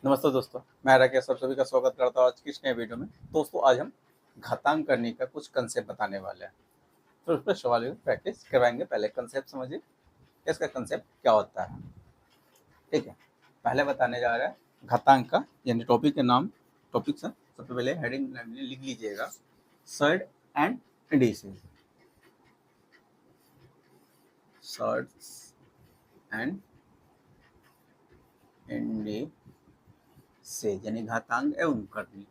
नमस्ते दोस्तों, मैं राकेश आप सभी का स्वागत करता हूँ आज की इस नए वीडियो में। दोस्तों आज हम घातांक करने का कुछ कंसेप्ट बताने वाले हैं। तो उस पर सवाल प्रैक्टिस करवाएंगे। पहले कंसेप्ट समझिए, इसका कंसेप्ट क्या होता है। ठीक है, पहले बताने जा रहे हैं घातांक का, यानी टॉपिक के नाम। टॉपिक से सबसे पहले हेडिंग लिख लीजिएगा, surd and indices. Surds and indices यानी घातांक एवं करनी।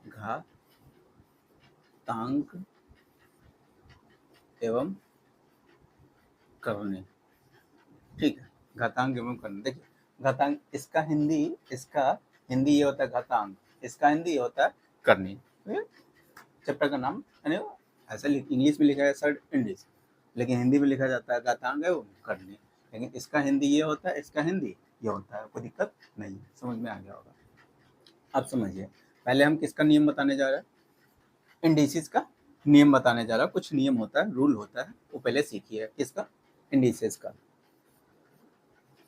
घातांक एवं करनी। ठीक है, घातांक एवं करनी। देखिए, घातांक इसका हिंदी ये होता है घातांक, इसका हिंदी ये होता है करनी। चैप्टर का नाम यानी ऐसे इंग्लिश में लिखा है सर्ड इंडिस, लेकिन हिंदी में लिखा जाता है घातांक एवं करनी। लेकिन इसका हिंदी ये होता है, इसका हिंदी ये होता है। कोई दिक्कत नहीं है, समझ में आ गया होगा। अब समझिए, पहले हम किसका नियम बताने जा रहे हैं। इंडिसेस का नियम बताने जा रहा है। कुछ नियम होता है, रूल होता है, वो पहले सीखिए। किसका? इंडिसेस का।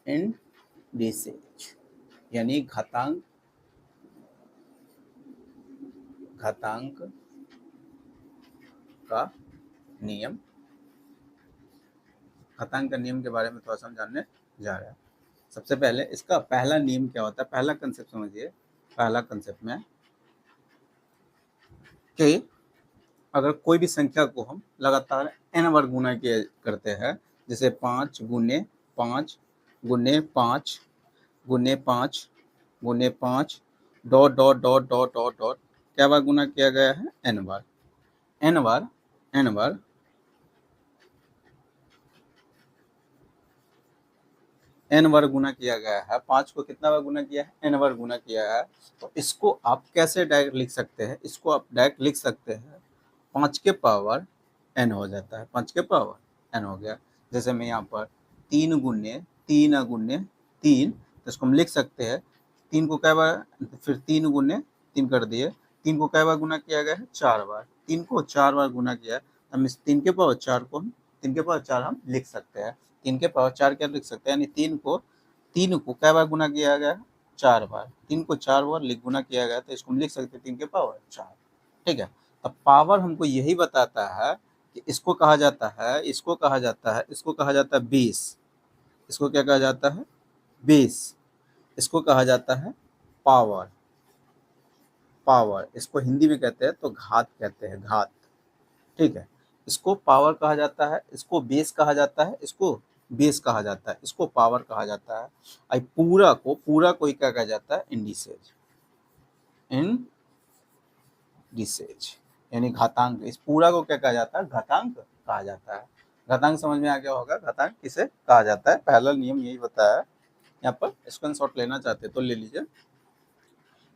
इंडिसेस यानी घातांक का नियम। घातांक का नियम के बारे में थोड़ा सा हम जानने जा रहे हैं। सबसे पहले इसका पहला नियम क्या होता है, पहला कंसेप्ट समझिए। पहला कंसेप्ट में कि अगर कोई भी संख्या को हम लगातार n बार गुना किया करते हैं, जैसे 5 गुने 5 गुने 5 गुने 5 गुने 5 dot dot dot dot dot dot क्या बार गुना किया गया है? n बार। n बार n बार n बार गुना किया गया है। 5 को कितना बार गुना किया है? n बार गुना किया है। तो इसको आप कैसे डायरेक्ट लिख सकते हैं? इसको आप डायरेक्ट लिख सकते हैं 5 के पावर n हो जाता है। 5 के पावर n हो गया। जैसे मैं यहाँ पर 3 गुने 3 तो इसको हम लिख सकते हैं 3 को कै बार, फिर 3 गुने 3 कर दिए। 3 को कै बार गुना किया गया है? 4 बार। 3 को 4 बार गुना किया है। हम इस 3 के पावर 4 को 3 के पावर 4 हम लिख सकते हैं। 3 के पावर 4 क्या लिख सकते हैं? यानी 3 को कै बार गुना किया गया है? 4 बार। 3 को 4 बार गुना किया गया, तो इसको हम लिख सकते हैं 3 के पावर 4। ठीक है, अब पावर हमको यही बताता है कि इसको कहा जाता है, इसको कहा जाता है, इसको कहा जाता है 20। इसको क्या कहा जाता है? 20। इसको कहा जाता है पावर। पावर इसको हिंदी में कहते हैं तो घात कहते हैं, घात। ठीक है, इसको पावर कहा जाता है, इसको बेस कहा जाता है, इसको बेस कहा जाता है, इसको पावर कहा जाता है। आई पूरा को ही क्या कहा जाता है? इंडिसेज। इंडिसेज यानी घातांक। इस पूरा को क्या कहा जाता है? घातांक कहा जाता है। घातांक समझ में आ गया होगा, घातांक किसे कहा जाता है। पहला नियम यही बताया। यहाँ पर स्क्रीनशॉट लेना चाहते तो ले लीजिए।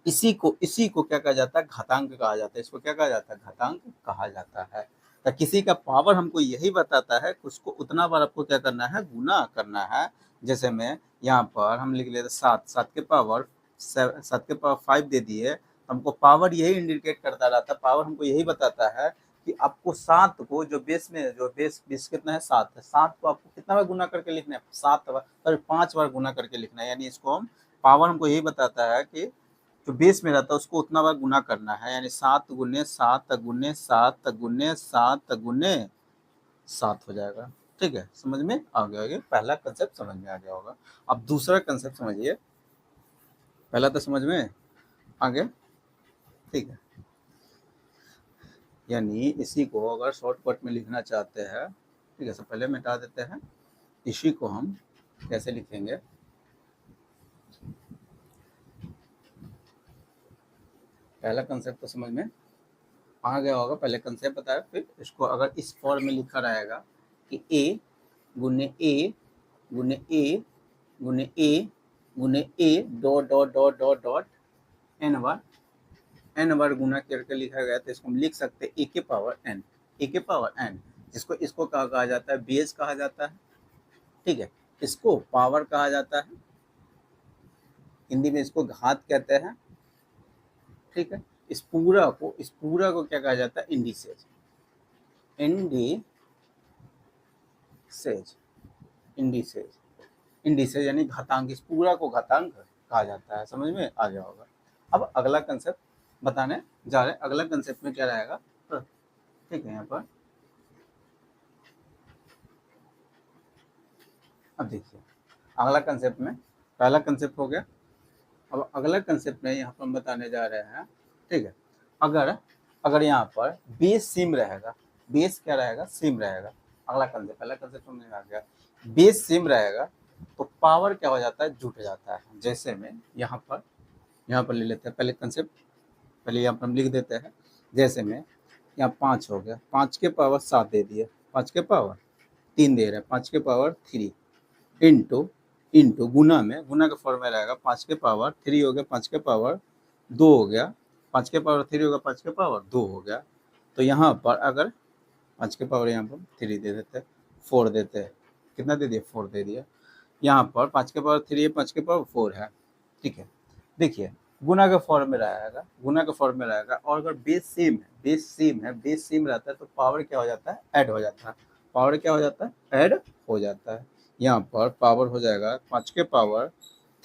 इसी को क्या कहा जाता है? घातांक कहा जाता है। इसको क्या कहा जाता है? घातांक कहा जाता है। तो किसी का पावर हमको यही बताता है कि उसको उतना बार आपको क्या करना है? गुना करना है। जैसे मैं यहाँ पर हम लिख लेते 7, 7 के पावर 5 दे दिए। हमको पावर यही इंडिकेट करता रहता है, पावर हमको यही बताता है कि आपको 7 को जो बेस कितना है? 7 है। 7 को आपको कितना बार गुना करके लिखना है? 7 बार, सॉरी 5 बार गुना करके लिखना है। यानी इसको हम पावर हमको यही बताता है कि जो बेस में रहता है उसको उतना बार गुना करना है। यानी 7 गुने 7 गुने 7 गुने 7 गुने 7 हो जाएगा। ठीक है, समझ में आ गया होगा। पहला कंसेप्ट समझ में आ गया होगा। अब दूसरा कंसेप्ट समझिए। पहला तो समझ में आ गया। ठीक है, यानी इसी को अगर शॉर्टकट में लिखना चाहते हैं, ठीक है, सब पहले मिटा देते हैं। इसी को हम कैसे लिखेंगे? पहला कंसेप्ट तो समझ में आ गया होगा। पहले कंसेप्ट बताया, फिर इसको अगर इस फॉर्म में लिखा रहेगा कि ए गुने ए गुने ए गुने ए गुने a dot dot dot dot dot n बार गुना करके लिखा गया, तो इसको हम लिख सकते हैं ए के पावर एन। ए के पावर एन, जिसको इसको कहा जाता है बेस कहा जाता है। ठीक है, इसको पावर कहा जाता है, हिंदी में इसको घात कहते हैं। ठीक है, इस पूरा को क्या कहा जाता है? इंडिसेज। इंडिसेज इंडिसेज इंडिसेज यानी घातांक। इस पूरा को घातांक कहा जाता है। समझ में आ गया होगा। अब अगला कंसेप्ट बताने जा रहे हैं। अगला कंसेप्ट में क्या रहेगा, तो ठीक है यहाँ पर अब देखिए अगला कंसेप्ट में, पहला कंसेप्ट हो गया। अब अगला कंसेप्ट में यहाँ पर हम बताने जा रहे हैं, ठीक है। अगर अगर यहाँ पर बेस सेम रहेगा, बेस क्या रहेगा, सेम रहेगा। अगला कंसेप्ट, पहला कंसेप्ट समझ में आ गया। बेस सेम रहेगा तो पावर क्या हो जाता है, जुट जाता है। जैसे में यहाँ पर ले लेते हैं पहले कंसेप्ट, पहले यहाँ पर हम लिख देते हैं। जैसे में यहाँ 5 हो गया, 5 के पावर 7 दे दिए, 5 के पावर 3 दे रहे हैं, 5 के पावर 3 इंटू इंटू गुना में, गुना का फॉर्म में रहेगा 5 के पावर 3 हो गया, 5 के पावर 2 हो गया, 5 के पावर 3 होगा, 5 के पावर 2 हो गया। तो यहाँ पर अगर 5 के पावर यहाँ पर 3 दे देते, 4 देते हैं, कितना दे दिया, 4 दे दिया। यहाँ पर 5 के पावर 3 है, 5 के पावर 4 है, ठीक है। देखिए गुना का फॉर्म में रहेगा, गुना का फॉर्म में रहेगा। और अगर बेस सेम है, बेस सेम है, बेस सेम रहता है तो पावर क्या हो जाता है, ऐड हो जाता है। पावर क्या हो जाता है, ऐड हो जाता है। यहाँ पर पावर हो जाएगा 5 के पावर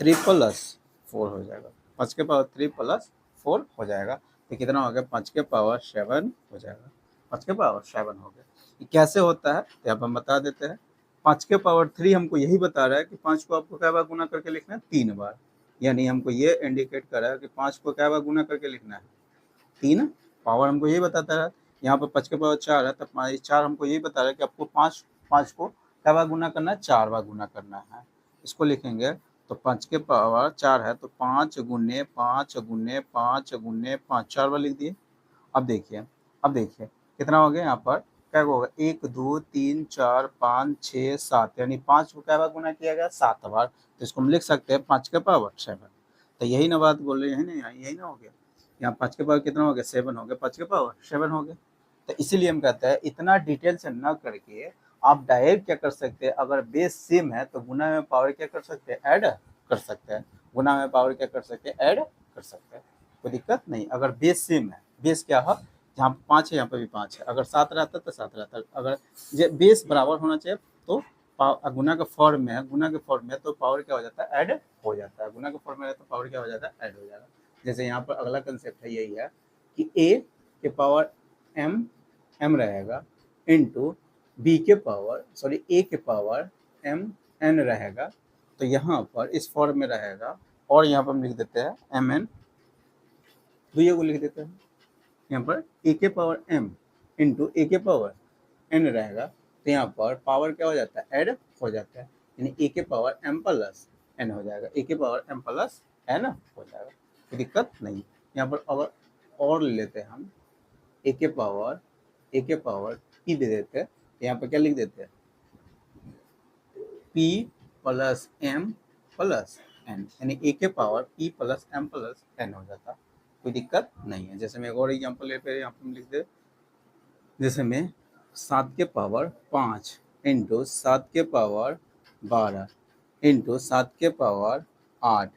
3 प्लस 4 हो जाएगा, 5 के पावर 3 प्लस 4 हो जाएगा। तो कितना हो गया, 5 के पावर 7 हो जाएगा, 5 के पावर 7 हो गया। ये कैसे होता है तो यहाँ पर हम बता देते हैं। 5 के पावर 3 हमको यही बता रहा है कि 5 को आपको क्या बार गुना करके लिखना है, 3 बार। यानी हमको ये इंडिकेट कर रहा है कि 5 को क्या बार गुना करके लिखना है, 3। पावर हमको यही बताता है। यहाँ पर 5 के पावर 4 है, तब 4 हमको यही बता रहा है कि आपको 5 को क्या बार गुना करना है, 4 बार गुना करना है। इसको लिखेंगे तो 5 के पावर 4 है तो 5 गुने 5 गुने 5 गुने 5, 4 बार लिख दिए। अब देखिए कितना हो गया, यहाँ पर क्या होगा, 1 2 3 4 5 6 7, यानी 5 को क्या बार गुना किया गया, 7 बार। तो इसको हम लिख सकते हैं 5 के पावर 7। तो यही ना बात बोल रहे हैं ना, यही ना हो गया। यहाँ 5 के पावर कितना हो गया, 7 हो गया, 5 के पावर 7 हो गया। तो इसीलिए हम कहते हैं इतना डिटेल से न करके आप डायरेक्ट क्या कर सकते हैं, अगर बेस सेम है तो गुना में पावर क्या कर सकते हैं, ऐड कर सकते हैं। गुना में पावर क्या कर सकते हैं, ऐड कर सकते हैं, कोई दिक्कत नहीं। अगर बेस सेम है, बेस क्या है, जहाँ 5 है यहाँ पर भी 5 है, अगर 7 रहता तो 7 रहता। अगर बेस बराबर होना चाहिए तो गुना का फॉर्म में है, गुना के फॉर्म में तो पावर क्या हो जाता है, ऐड हो जाता है। गुना के फॉर्म में है तो पावर क्या हो जाता है, ऐड हो जाएगा। जैसे यहाँ पर अगला कंसेप्ट है, यही है कि a के पावर m रहेगा इंटू बी के पावर ए के पावर n रहेगा। तो यहाँ पर इस फॉर्म में रहेगा और यहाँ पर हम लिख देते हैं mn, दुइयों को लिख देते हैं। यहाँ पर a के पावर m इंटू ए के पावर n रहेगा। तो यहाँ पर पावर क्या हो जाता है, ऐड हो जाता है, यानी a के पावर m प्लस n हो जाएगा, a के पावर m प्लस n हो जाएगा, कोई दिक्कत नहीं। यहाँ पर अगर और ले लेते हैं हम, a के पावर p दे देते हैं, यहाँ पर क्या लिख देते हैं, p plus m plus n, यानी a के power p plus m plus n हो जाता, कोई दिक्कत नहीं है। जैसे मैं एक और एग्जाम्पल लेते हैं, यहाँ पर हम लिख दे, जैसे में 7 के पावर 5 इंटू 7 के पावर 12 इंटू 7 के पावर 8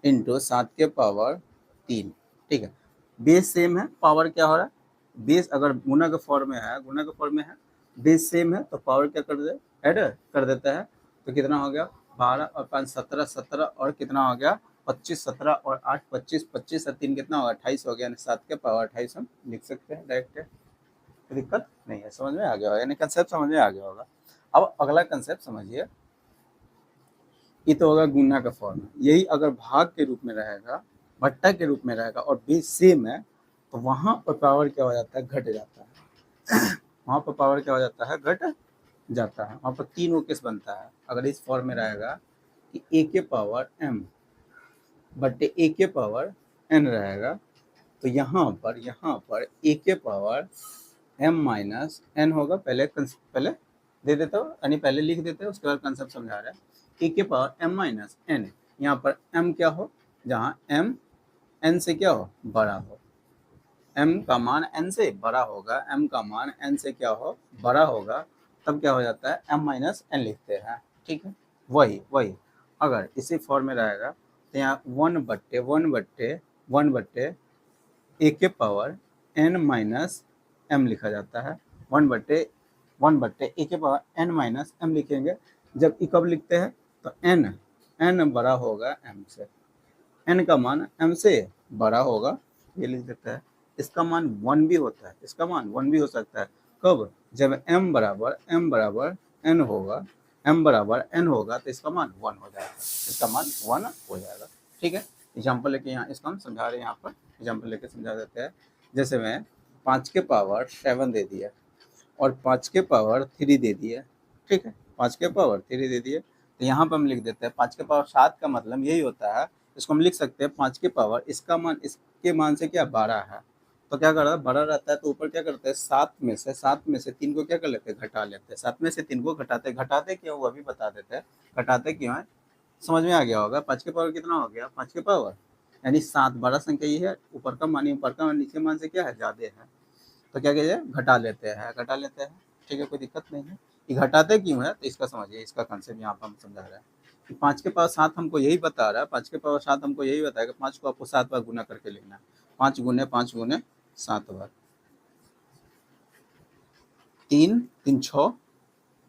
इंटू 7 के पावर 3, ठीक है। बेस सेम है, पावर क्या हो रहा है, बेस अगर गुना के फॉर्म में है, गुना के फॉर्म में है, बेस सेम है तो पावर क्या कर दे, ऐड कर देता है। तो कितना हो गया, 12 और 5 17, 17 और कितना हो गया 25, 17 और 8 25, 25 और 3 कितना होगा 28 हो गया, यानी 7 के पावर 28 हम लिख सकते हैं डायरेक्ट, दिक्कत नहीं है। समझ में आ गया होगा, यानी कंसेप्ट समझ में आ गया होगा। अब अगला कंसेप्ट समझिए, ये तो होगा गुना का फॉर्म। यही अगर भाग के रूप में रहेगा, भट्टा के रूप में रहेगा और बेस सेम है तो वहाँ पर पावर क्या हो जाता है, घट जाता है। वहाँ पर पावर क्या हो जाता है, घट जाता है। वहाँ पर 3 केस बनता है। अगर इस फॉर्म में रहेगा कि ए के पावर m बट्टे ए के पावर n रहेगा, तो यहाँ पर ए के पावर m माइनस n होगा। पहले दे देता हूँ, यानी पहले लिख देते हैं, उसके बाद कंसेप्ट समझा रहा है। ए के पावर m माइनस n, यहाँ पर m क्या हो, जहाँ m n से क्या हो, बड़ा हो, m का मान n से बड़ा होगा, m का मान n से क्या हो, बड़ा होगा, तब क्या हो जाता है, m माइनस n लिखते हैं, ठीक है। वही अगर इसी फॉर्म में रहेगा तो यहाँ 1 बट्टे ए के पावर n माइनस m लिखा जाता है। 1 बट्टे ए के पावर n माइनस m लिखेंगे। जब ई कब लिखते हैं तो n बड़ा होगा m से, n का मान m से बड़ा होगा, ये लिख देता है। इसका मान 1 भी होता है, इसका मान 1 भी हो सकता है। कब? जब m बराबर n होगा, m बराबर n होगा तो इसका मान 1 हो जाएगा, इसका मान 1 हो जाएगा। ठीक है, एग्जाम्पल लेके यहाँ इसको हम समझा रहे हैं, यहाँ पर एग्जाम्पल लेके समझा देते हैं। जैसे मैं 5 के पावर 7 दे दिया और 5 के पावर 3 दे दिया, ठीक है, 5 के पावर 3 दे दिए, तो यहाँ पर हम लिख देते हैं 5 के पावर 7 का मतलब यही होता है, इसको हम लिख सकते हैं 5 के पावर, इसका मान इसके मान से क्या 12 है, तो क्या करता है 12 रहता है तो ऊपर क्या करते हैं 7 में से 3 को क्या कर लेते हैं घटा लेते हैं, 7 में से 3 को घटाते क्यों वो भी बता देते हैं, घटाते क्यों है समझ में आ गया होगा। 5 के पावर कितना हो गया, 5 के पावर यानी 7 बड़ा संख्या ये है, ऊपर का मान ऊपर का मान नीचे मान से क्या है ज्यादा है, तो क्या कहते हैं घटा लेते हैं। ठीक है, कोई दिक्कत नहीं है। ये घटाते क्यों है तो इसका समझिए, इसका कंसेप्ट यहाँ पर हम समझा रहे हैं कि 5 के पावर 7 हमको यही बता रहा है, 5 के पावर 7 हमको यही बताया कि 5 को आपको 7 बार गुना करके लेना है, 5 गुने 7 बार, 3 3 6,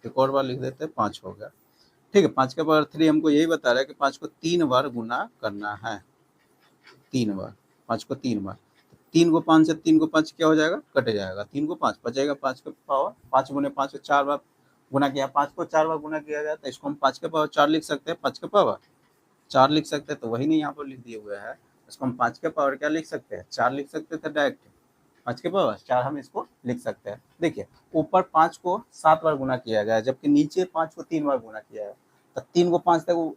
एक और बार लिख देते हैं 5 हो गया। ठीक है, 5 के पावर 3 हमको यही बता रहा है कि 5 को 3 बार गुना करना है, 3 बार, 5 को 3 बार, 3 को 5 से 3 को 5 क्या हो जाएगा कट जाएगा, 3 को 5 बचेगा, 5 के पावर 5 गुने 5 को 4 बार गुना किया, 5 को 4 बार गुना किया जाए तो इसको हम 5 के पावर 4 लिख सकते हैं, 5 के पावर 4 लिख सकते हैं, तो वही नहीं यहाँ पर लिख दिए हुए है, इसको हम 5 के पावर क्या लिख सकते हैं 4 लिख सकते थे डायरेक्ट, 5 के पावर 4 हम इसको लिख सकते हैं। देखिए ऊपर 5 को 7 बार गुना किया गया जबकि नीचे 5 को 3 बार गुना किया है, तो 3 को 5 तक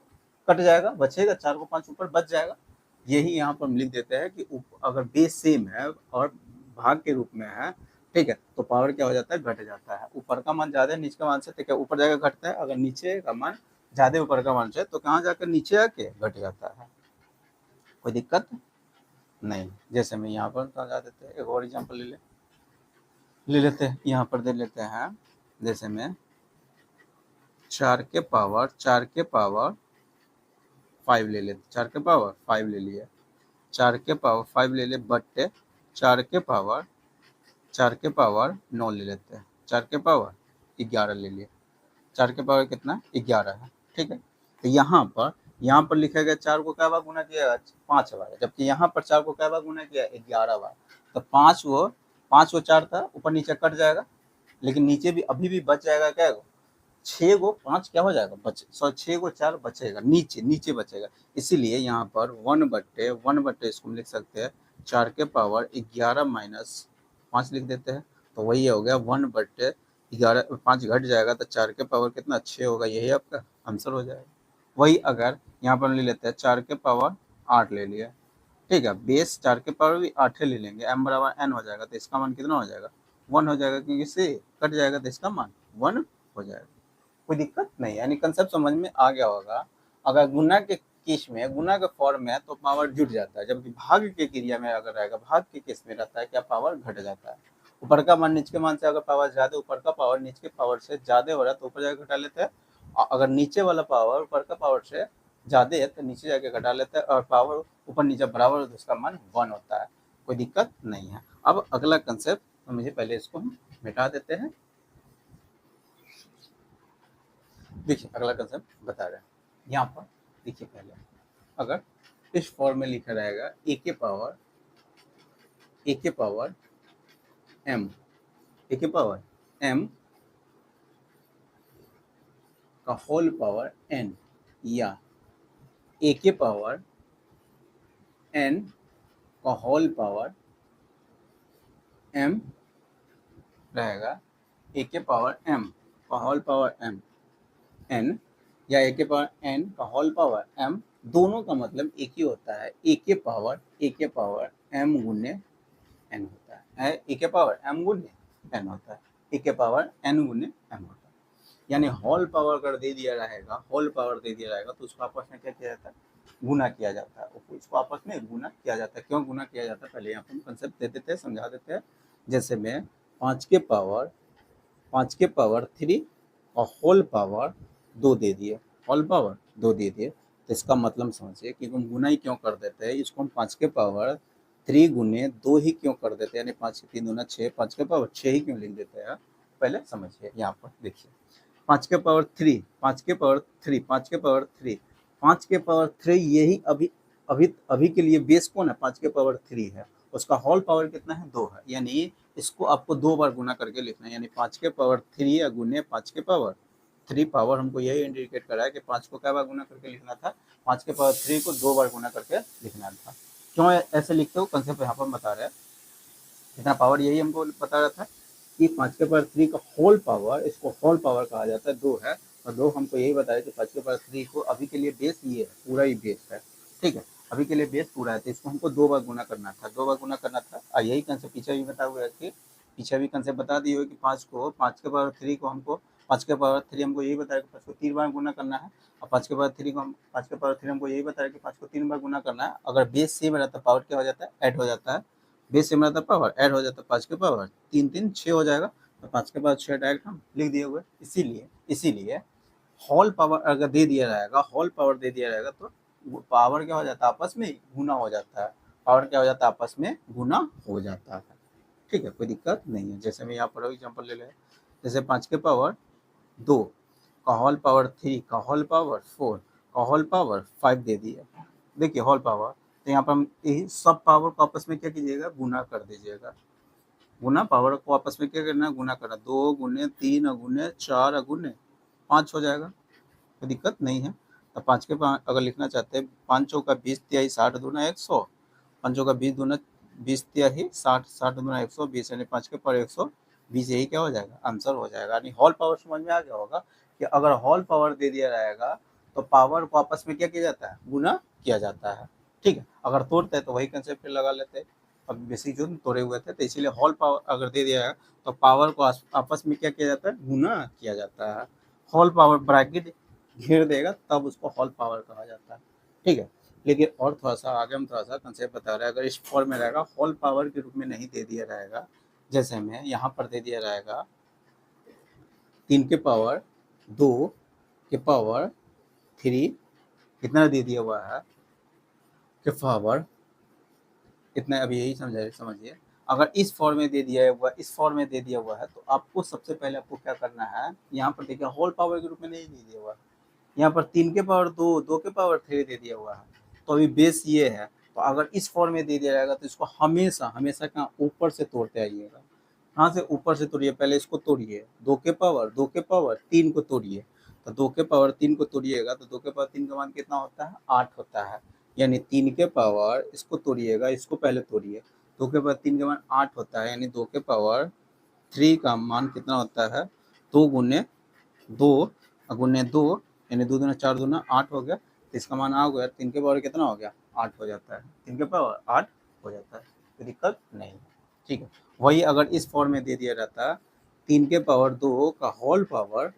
कट जाएगा, बचेगा, 4 को 5 ऊपर बच जाएगा। यही यहाँ पर हम लिख देते हैं कि अगर बेस सेम है और भाग के रूप में है, ठीक है, तो पावर क्या हो जाता है घट जाता है, ऊपर का मान ज्यादा नीचे का मान से तो ऊपर जाकर घटता है, अगर नीचे का मान ज्यादा ऊपर का मान से तो कहाँ जाकर नीचे आके घट जाता है, कोई दिक्कत नहीं। जैसे मैं यहाँ पर समझा देते हैं, एक और एग्जाम्पल ले लेते हैं, यहाँ पर दे लेते हैं, जैसे में 4 के पावर 5 ले लेते, 4 के पावर 5 ले लिया, 4 के पावर 5 ले ले बट्टे 4 के पावर 9 ले लेते हैं, 4 के पावर 11 ले लिए, 4 के पावर कितना 11 है। ठीक है, तो यहाँ पर लिखा गया 4 को क्या बार गुना किया 5 बार, जबकि यहाँ पर 4 को क्या बार गुना किया 11 बार, तो 5 को 4 था ऊपर नीचे कट जाएगा, लेकिन नीचे भी अभी भी बच जाएगा क्या 6 को 5 क्या हो जाएगा बचे, 6 को 4 बचेगा, नीचे बचेगा, इसीलिए यहाँ पर 1/1 इसको लिख सकते हैं 4 के पावर 11 माइनस 5 लिख देते हैं, तो वही हो गया 1/11, 5 घट जाएगा तो 4 के पावर कितना 6 होगा, यही आपका आंसर हो जाएगा। वही अगर यहाँ पर ले लेते हैं 4 के पावर 8 ले लिया, ठीक है, बेस 4 के पावर भी 8 ले लेंगे, m बराबर n हो जाएगा तो इसका मान कितना हो जाएगा 1 हो जाएगा, क्योंकि से कट जाएगा तो इसका मान 1 हो जाएगा, कोई दिक्कत नहीं, यानी कंसेप्ट समझ में आ गया होगा। अगर गुना के केस में, गुना के फॉर्म में तो पावर जुट जाता है, जबकि भाग के क्रिया में अगर रहेगा, भाग के केस में रहता है क्या पावर घट जाता है, ऊपर का मान नीचे के मान से अगर पावर ज्यादा, ऊपर का पावर नीचे के पावर से ज्यादा हो रहा है तो ऊपर जाकर घटा लेते हैं, अगर नीचे वाला पावर ऊपर का पावर से ज्यादा है तो नीचे जाके घटा लेते हैं, और पावर ऊपर नीचे बराबर तो उसका मान 1 होता है, कोई दिक्कत नहीं है। अब अगला कंसेप्ट मुझे पहले इसको हम मिटा देते हैं। देखिए अगला कंसेप्ट बता रहे हैं, यहाँ पर देखिए पहले अगर इस फॉर्म में लिखा रहेगा ए के पावर एम, ए के पावर एम का होल पावर एन, या ए के पावर एन का होल पावर एम रहेगा, ए के पावर एम का होल पावर एम एन, या ए के पावर एन का होल पावर एम, दोनों का मतलब एक ही होता है, ए के पावर एम गुने एन होता है, ए के पावर एम गुने एन होता है, ए के पावर एन गुने एम होता है, यानी होल पावर अगर दे दिया रहेगा, होल पावर दे दिया रहेगा तो उसको आपस में क्या किया जाता है गुना किया जाता है, उसको आपस में गुना किया जाता है। क्यों गुना किया जाता है पहले यहाँ पर हम कंसेप्ट दे देते हैं, समझा देते हैं। जैसे में 5 के पावर 3 और होल पावर 2 दे दिए, होल पावर 2 दे दिए, तो इसका मतलब समझिए कि हम गुना ही क्यों कर देते हैं, इसको हम 5 के पावर 3 गुने 2 ही क्यों कर देते हैं, यानी 5 के 3 दूना 6, 5 के पावर 6 ही क्यों लिख देते हैं, पहले समझिए। यहाँ पर देखिए 5 के पावर 3, 5 के पावर 3, 5 के पावर 3, 5 के पावर 3 यही अभी अभी अभी के लिए बेस कौन है, 5 के पावर 3 है, उसका होल पावर कितना है, 2 है, यानी इसको आपको 2 बार गुना करके लिखना है, यानी 5 के पावर 3 या गुने 5 के पावर 3 पावर हमको यही इंडिकेट कर रहा है कि 5 को क्या बार गुना करके लिखना था, 5 के पावर 3 को 2 बार गुना करके लिखना था। क्यों ऐसे लिखते हो, कंसेप्ट यहाँ पर बता रहे हैं। इतना पावर यही हमको बता रहा था कि 5 के पावर 3 का होल पावर, इसको होल पावर कहा जाता है, 2 है, और 2 हमको यही बताया कि 5 के पावर 3 को अभी के लिए बेस ये है, पूरा ही बेस है, ठीक है, अभी के लिए बेस पूरा है, तो इसको हमको 2 बार गुना करना था, 2 बार गुना करना था। और यही कंसेप्ट पीछे भी बता हुआ है कि पीछे भी कंसेप्ट बता दिए हो कि 5 के पावर 3 को हमको 5 के पावर 3 हमको यही बताया कि 5 को 3 बार गुना करना है, और 5 के पावर 3 को हम 5 के पावर 3 हमको यही बताया कि 5 को 3 बार गुना करना है। अगर बेस सेम रहता है पावर क्या हो जाता है, ऐड हो जाता है, बेस सेम रहता है पावर ऐड हो जाता है, 5 के पावर 3 3 6 हो जाएगा, तो 5 के पावर 6 डायरेक्ट हम लिख दिए हुए। इसीलिए होल पावर अगर दे दिया रहेगा, होल पावर दे दिया रहेगा तो पावर क्या हो जाता है, आपस में गुना हो जाता है, पावर क्या हो जाता है, आपस में गुना हो जाता है, ठीक है, कोई दिक्कत नहीं है। जैसे मैं यहाँ पर एग्जाम्पल ले लें, जैसे 5 के पावर 2 का होल पावर 3 का होल पावर 4 का होल पावर 5 दे दिया, देखिए होल पावर, तो यहाँ पर हम यही सब पावर को आपस में क्या कीजिएगा, गुना कर दीजिएगा, गुना पावर को आपस में क्या करना, गुना करना, 2 गुने 3 गुने 4 गुने 5 हो जाएगा, कोई दिक्कत नहीं है। तो 5 के अगर लिखना चाहते हैं, 5 चौका 20 तिहाई 60 दूना 100, 5 चौका 20 दूना 20 तिहाई 60, 60 दूना 120, यानी 5 के पर 120, यही क्या हो जाएगा, आंसर हो जाएगा। यानी होल पावर समझ में आ गया होगा कि अगर होल पावर दे दिया रहेगा तो पावर को आपस में क्या किया जाता है, गुना किया जाता है, ठीक है। अगर तोड़ते हैं तो वही कंसेप्ट लगा लेते हैं, अब बेसिक जो तोड़े हुए थे, तो इसीलिए होल पावर अगर दे दिया है तो पावर को आपस में क्या किया जाता है, गुना किया जाता है। होल पावर ब्रैकेट घेर देगा तब उसको होल पावर कहा जाता है, ठीक है। लेकिन और थोड़ा सा आगे हम थोड़ा सा कंसेप्ट बता रहे हैं, अगर इस फॉर्म में रहेगा, होल पावर के रूप में नहीं दे दिया रहेगा, जैसे हमें यहाँ पर दे दिया रहेगा 3 के पावर 2 के पावर 3, कितना दे दिया हुआ है के पावर इतना, अभी यही समझिए, अगर इस फॉर्म में दे दिया हुआ, इस फॉर्म में दे दिया हुआ है, तो आपको सबसे पहले आपको क्या करना है, यहाँ पर देखिए होल पावर के रूप में नहीं दे दिया हुआ, यहाँ पर 3 के पावर 2 2 के पावर 3 दे दिया हुआ है, तो अभी बेस ये है, तो अगर इस फॉर्म में दे दिया जाएगा तो इसको हमेशा हमेशा कहाँ, ऊपर से तोड़ते आइएगा, कहाँ से, ऊपर से तोड़िए, पहले इसको तोड़िए, 2 के पावर 3 को तोड़िए, तो 2 के पावर 3 को तोड़िएगा तो 2 के पावर 3 का मान कितना होता है, 8 होता है, यानी 3 के पावर, इसको तोड़िएगा, इसको पहले तोड़िए, 2 के पावर 3 का मान 8 होता है, यानी 2 के पावर 3 का मान कितना होता है, 2 गुने 2 गुने 2, यानी 2 दूना 4 दूना 8 हो गया, तो इसका मान आ गया, 3 के पावर कितना हो गया, 8 हो जाता है, 3 के पावर 8 हो जाता है, कोई दिक्कत नहीं, ठीक है। वही अगर इस फॉर्म में दे दिया रहता, 3 के पावर 2 का होल पावर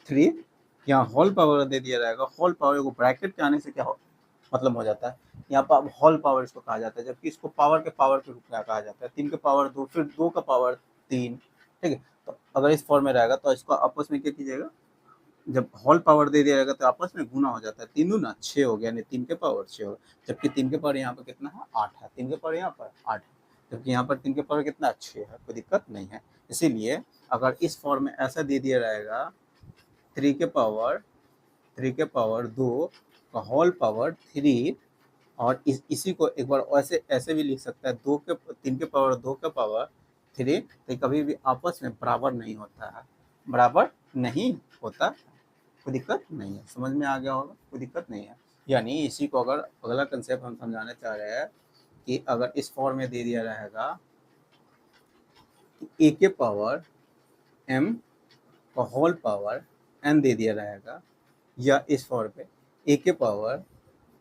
3, यहाँ होल पावर दे दिया रहेगा, होल पावर को ब्रैकेट के आने से क्या मतलब हो जाता है, यहाँ पर होल पावर इसको कहा जाता है, जबकि इसको पावर के रूप में कहा जाता है, 3 के पावर 2 फिर 2 का पावर 3, ठीक है। तो अगर इस फॉर्म में रहेगा तो इसको आपस में क्या कीजिएगा, जब होल पावर दे दिया जाएगा तो आपस में गुना हो जाता है, 3 दूना 6 हो गया, यानी 3 के पावर 6 हो गया, जबकि 3 के पावर यहाँ पर कितना है, 8 है, 3 के पावर यहाँ पर 8 है, जबकि यहाँ पर 3 के पावर कितना 6 है, कोई दिक्कत नहीं है। इसीलिए अगर इस फॉर्म में ऐसा दे दिया रहेगा, 3 के पावर 2 का होल पावर 3, और इसी को एक बार ऐसे ऐसे भी लिख सकता है, 3 के पावर 2 का पावर 3, तो कभी भी आपस में बराबर नहीं होता है, बराबर नहीं होता, कोई दिक्कत नहीं है, समझ में आ गया होगा, कोई दिक्कत नहीं है। यानी इसी को अगर अगला कंसेप्ट हम समझाना चाह रहे हैं कि अगर इस फॉर्म में दे दिया रहेगा कि a के पावर m का होल पावर n दे दिया रहेगा, या इस फॉर्म पे a के पावर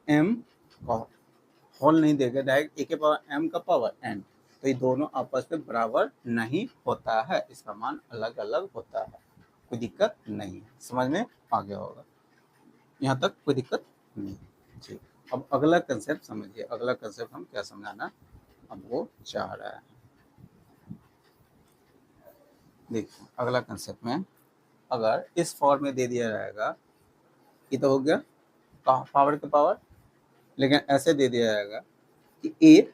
m का होल नहीं देगा, डायरेक्ट a के पावर m का पावर n, तो ये दोनों आपस में बराबर नहीं होता है, इसका मान अलग अलग होता है, कोई दिक्कत नहीं है, समझ में आ गया होगा, यहाँ तक कोई दिक्कत नहीं, ठीक। अब अगला कंसेप्ट समझिए, अगला कंसेप्ट हम क्या समझाना अब वो चाह रहा है, देखिए अगला कंसेप्ट में अगर इस फॉर्म में दे दिया रहेगा, ये तो हो गया पावर का पावर, लेकिन ऐसे दे दिया जाएगा कि ए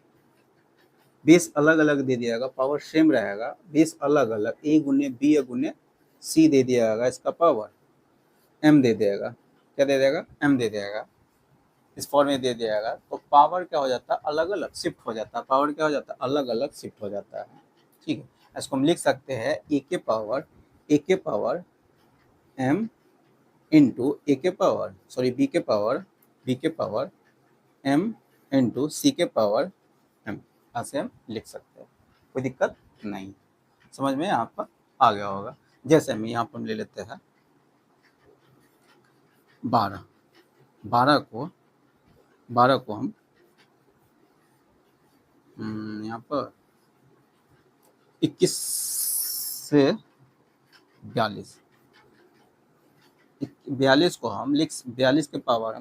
बेस अलग अलग दे दिया जाएगा, पावर सेम रहेगा, बेस अलग अलग, ए गुने बी या गुने सी दे दिया जाएगा, इसका पावर एम दे देगा, क्या दे देगा, एम दे देगा, इस फॉर्म में दे दिया जाएगा तो पावर क्या हो जाता है, अलग अलग शिफ्ट हो जाता है, पावर क्या हो जाता है, अलग अलग शिफ्ट हो जाता है। ठीक है, इसको हम लिख सकते हैं ए के पावर एम इंटू बी के पावर एम इंटू सी के पावर एम, ऐसे हम लिख सकते हैं, कोई दिक्कत नहीं। समझ में यहाँ पर आ गया होगा। जैसे हम यहाँ पर ले लेते हैं 12 12 को हम यहाँ पर 21 से 42 42 को हम लिख 42 के पावर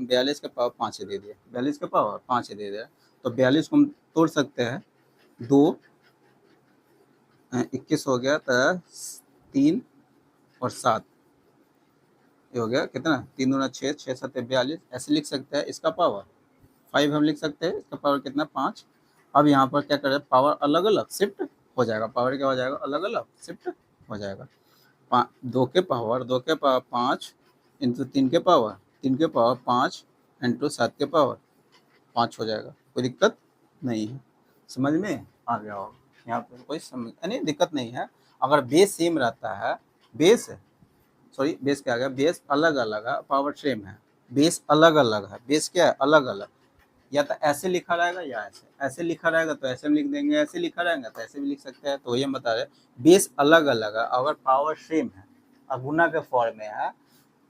5 दे दिए, 42 के पावर 5 दे दिया, तो 42 को हम तोड़ सकते हैं, 2 21 हो गया तो 3 और 7, ये हो गया कितना, 3 दूना 6, 6 7 42, ऐसे लिख सकते हैं। इसका पावर 5 हम लिख सकते हैं, इसका पावर कितना 5। अब यहाँ पर क्या करें, पावर अलग अलग शिफ्ट हो जाएगा, पावर क्या हो जाएगा, अलग अलग शिफ्ट हो जाएगा। 2 के पावर 5 इंटू 3 के पावर 5 इंटू 7 के पावर 5 हो जाएगा, कोई दिक्कत नहीं है। समझ में आ गया होगा, यहाँ पर कोई समझ नहीं दिक्कत नहीं है। अगर बेस सेम रहता है, बेस क्या आ गया, बेस अलग अलग है, पावर सेम है, बेस अलग अलग है, बेस क्या है, अलग अलग, या तो ऐसे लिखा रहेगा या ऐसे लिखा रहेगा तो ऐसे में लिख देंगे, ऐसे लिखा रहेगा तो ऐसे भी लिख सकते हैं। तो ये हम बता रहे बेस अलग अलग है, अगर पावर सेम है और गुना के फॉर्म में है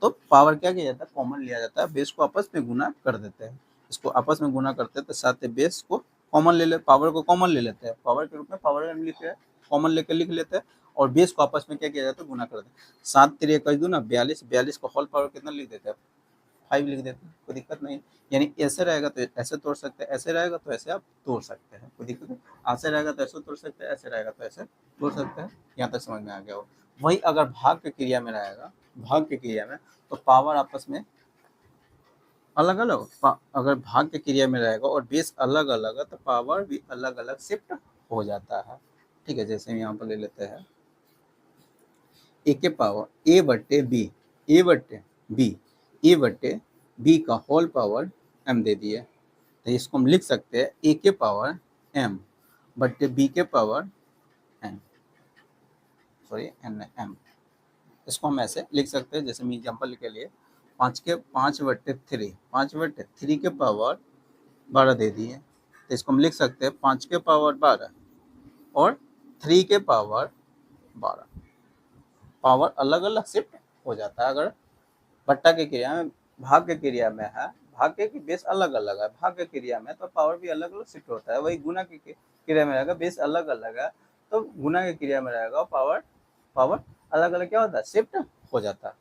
तो पावर क्या किया जाता है, कॉमन लिया जाता है, बेस को आपस में गुना कर देते हैं। इसको आपस में गुना करते हैं तो साथ बेस को कॉमन ले ले, पावर को कॉमन ले लेते हैं, पावर के रूप में पावर लिखते हैं, कॉमन लेकर लिख लेते हैं, और बेस को आपस में क्या किया जाता है, गुना कर देते हैं। 7 3 21 दूना 42, 42 को होल पावर कितना लिख देते हैं, 5 लिख देते हैं, कोई दिक्कत नहीं। यानी ऐसे रहेगा तो ऐसे तोड़ सकते हैं, ऐसे रहेगा तो ऐसे आप तोड़ सकते हैं, कोई दिक्कत नहीं। ऐसे रहेगा तो ऐसे तोड़ सकते हैं, ऐसे रहेगा तो ऐसे तोड़ सकते हैं। यहाँ तक समझ में आ गया हो। वही अगर भाग की क्रिया में रहेगा, भाग की क्रिया में तो पावर आपस में अलग अलग, अगर भाग की क्रिया में रहेगा और बेस अलग अलग है तो पावर भी अलग अलग शिफ्ट हो जाता है। ठीक है, जैसे हम यहाँ पर ले लेते हैं ए के पावर ए बट्टे बी का होल पावर एम दे दिए, तो इसको हम लिख सकते हैं ए के पावर एम बट्टे बी के पावर एन, एम। इसको हम ऐसे लिख सकते हैं, जैसे मैं एग्जाम्पल के लिए 5 बट्टे 3 के पावर 12 दे दिए, तो इसको हम लिख सकते हैं 5 के पावर 12 और 3 के पावर 12, पावर अलग अलग शिफ्ट हो जाता है। अगर बट्टा की क्रिया में, भाग की क्रिया में है, भाग के बेस अलग अलग है, भाग की क्रिया में तो पावर भी अलग अलग शिफ्ट होता है। वही गुना की क्रिया में रहेगा, बेस अलग अलग है तो गुना की क्रिया में रहेगा पावर अलग अलग क्या होता है, शिफ्ट हो जाता है।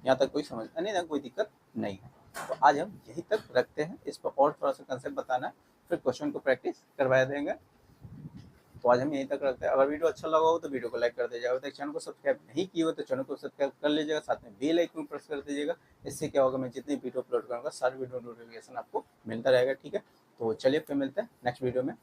यहाँ तक कोई समझ नहीं ना, कोई दिक्कत नहीं है। तो आज हम यही तक रखते हैं, इस पर और थोड़ा सा कंसेप्ट बताना है, फिर क्वेश्चन को प्रैक्टिस करवा देंगे। तो आज हम यहीं तक रखते हैं। अगर वीडियो अच्छा लगा हो तो वीडियो को लाइक कर दीजिएगा, तो चैनल को सब्सक्राइब नहीं किए हो तो चैनल को सब्सक्राइब कर लीजिएगा, साथ में बेल आइकन प्रेस कर दीजिएगा। इससे क्या होगा, मैं जितनी वीडियो अपलोड करूँगा सारी वीडियो नोटिफिकेशन आपको मिलता रहेगा। ठीक है, तो चलिए फिर मिलते हैं नेक्स्ट वीडियो में।